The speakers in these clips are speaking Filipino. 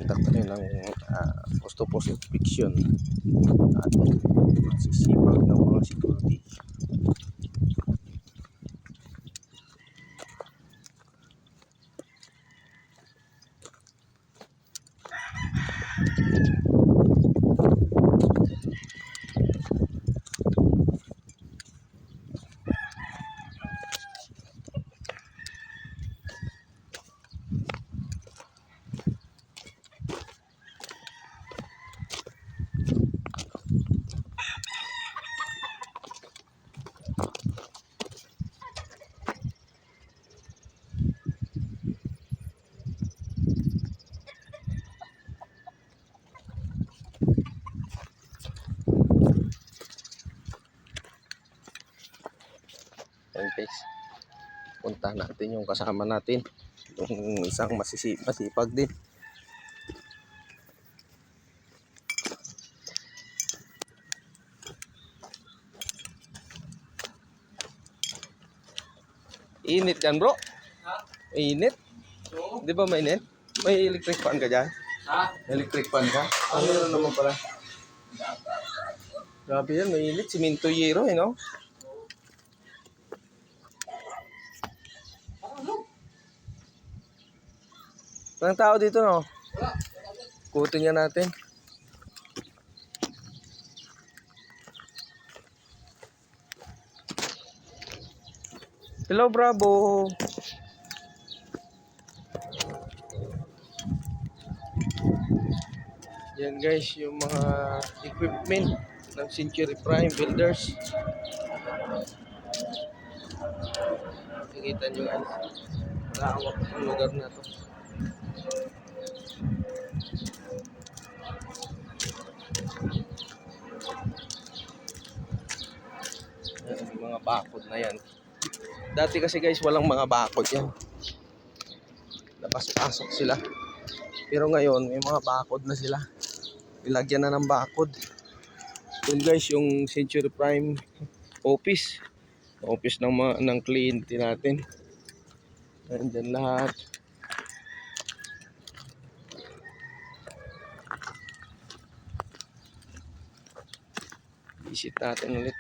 mag-conduct tayo ng post-to-post inspection at masisipag ng mga security. Ayan guys, punta natin yung kasama natin, yung isang masipag din. Init yan bro? Ha? Init? Oo. Di ba mainit? May electric fan ka dyan? Ha? Electric fan ka? Ano naman pala? Grabe yan, mainit. Siminto yero eh, no? Walang tao dito, no? Kutin nga natin. Hello, Bravo! Yan guys, yung mga equipment ng Century Prime Builders. Nakikita nyo guys, nakawak ang lugar na to. Yung mga bakod na yan. Dati kasi guys, walang mga bakod yan. Labas-pasok sila. Pero ngayon, may mga bakod na sila. Ilagyan na ng bakod. Yun guys, yung Century Prime office. Office ng kliyente natin. Nandyan lahat. Visit natin ulit.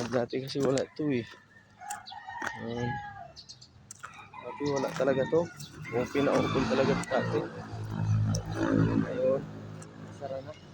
Dati kasi wala ito eh. Dati wala talaga to. Open na open talaga dati. Ayun. Sara na.